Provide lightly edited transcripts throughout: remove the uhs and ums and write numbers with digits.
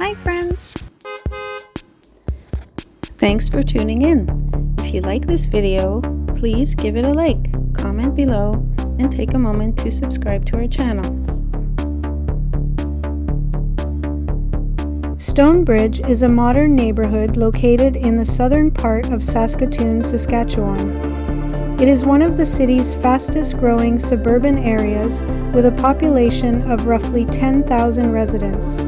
Hi friends! Thanks for tuning in. If you like this video, please give it a like, comment below, and take a moment to subscribe to our channel. Stonebridge is a modern neighborhood located in the southern part of Saskatoon, Saskatchewan. It is one of the city's fastest growing suburban areas with a population of roughly 10,000 residents.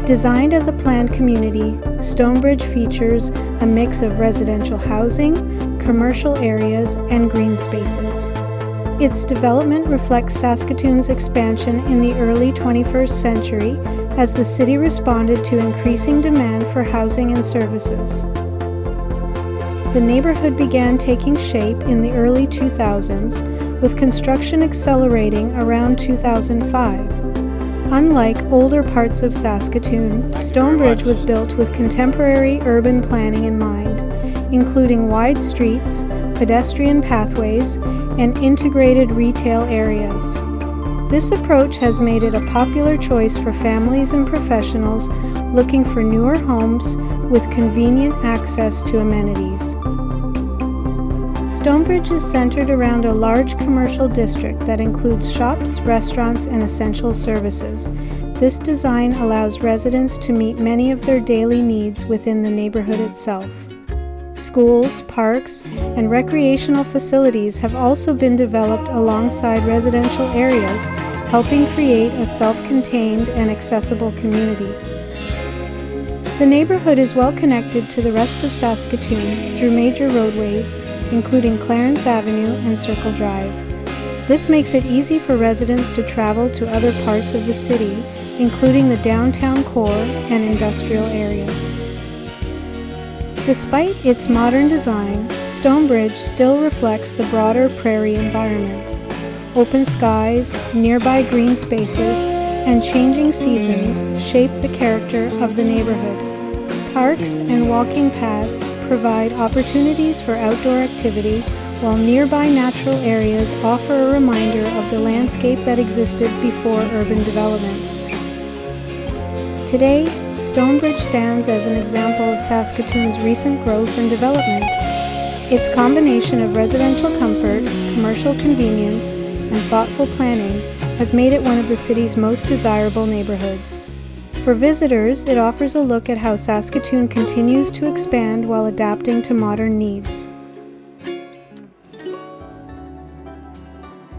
Designed as a planned community, Stonebridge features a mix of residential housing, commercial areas, and green spaces. Its development reflects Saskatoon's expansion in the early 21st century as the city responded to increasing demand for housing and services. The neighborhood began taking shape in the early 2000s, with construction accelerating around 2005. Unlike older parts of Saskatoon, Stonebridge was built with contemporary urban planning in mind, including wide streets, pedestrian pathways, and integrated retail areas. This approach has made it a popular choice for families and professionals looking for newer homes with convenient access to amenities. Stonebridge is centered around a large commercial district that includes shops, restaurants, and essential services. This design allows residents to meet many of their daily needs within the neighborhood itself. Schools, parks, and recreational facilities have also been developed alongside residential areas, helping create a self-contained and accessible community. The neighborhood is well connected to the rest of Saskatoon through major roadways, including Clarence Avenue and Circle Drive. This makes it easy for residents to travel to other parts of the city, including the downtown core and industrial areas. Despite its modern design, Stonebridge still reflects the broader prairie environment. Open skies, nearby green spaces, and changing seasons shape the character of the neighborhood. Parks and walking paths provide opportunities for outdoor activity, while nearby natural areas offer a reminder of the landscape that existed before urban development. Today, Stonebridge stands as an example of Saskatoon's recent growth and development. Its combination of residential comfort, commercial convenience, and thoughtful planning has made it one of the city's most desirable neighborhoods. For visitors, it offers a look at how Saskatoon continues to expand while adapting to modern needs.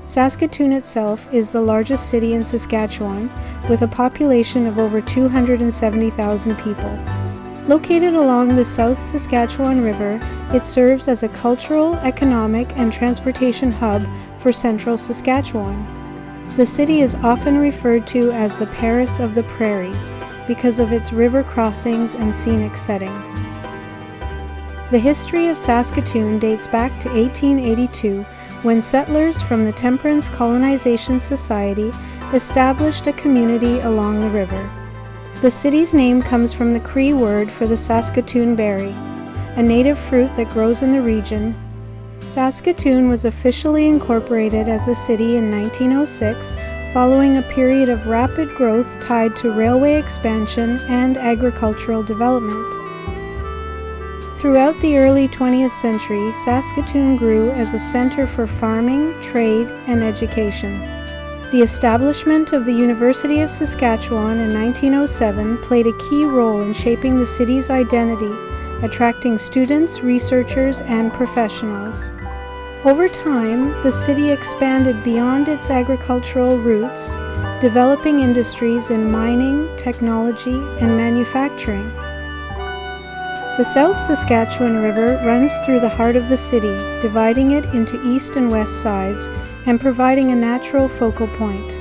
Saskatoon itself is the largest city in Saskatchewan, with a population of over 270,000 people. Located along the South Saskatchewan River, it serves as a cultural, economic, and transportation hub for central Saskatchewan. The city is often referred to as the Paris of the Prairies because of its river crossings and scenic setting. The history of Saskatoon dates back to 1882, when settlers from the Temperance Colonization Society established a community along the river. The city's name comes from the Cree word for the Saskatoon berry, a native fruit that grows in the region. Saskatoon was officially incorporated as a city in 1906, following a period of rapid growth tied to railway expansion and agricultural development. Throughout the early 20th century, Saskatoon grew as a center for farming, trade, and education. The establishment of the University of Saskatchewan in 1907 played a key role in shaping the city's identity, attracting students, researchers, and professionals. Over time, the city expanded beyond its agricultural roots, developing industries in mining, technology, and manufacturing. The South Saskatchewan River runs through the heart of the city, dividing it into east and west sides and providing a natural focal point.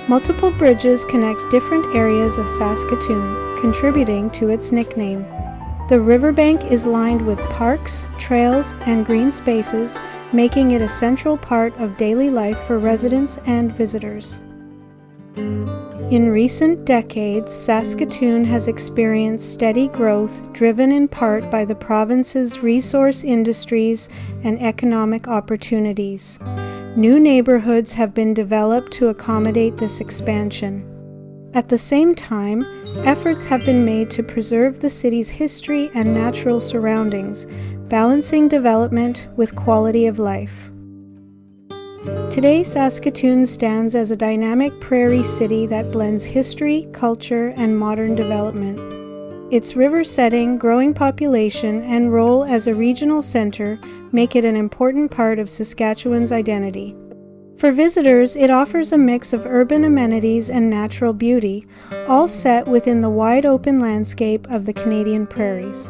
Multiple bridges connect different areas of Saskatoon, contributing to its nickname. The riverbank is lined with parks, trails, and green spaces, making it a central part of daily life for residents and visitors. In recent decades, Saskatoon has experienced steady growth driven in part by the province's resource industries and economic opportunities. New neighborhoods have been developed to accommodate this expansion. At the same time, Efforts have been made to preserve the city's history and natural surroundings, balancing development with quality of life. Today, Saskatoon stands as a dynamic prairie city that blends history, culture, and modern development. Its river setting, growing population, and role as a regional center make it an important part of Saskatchewan's identity. For visitors, it offers a mix of urban amenities and natural beauty, all set within the wide open landscape of the Canadian prairies.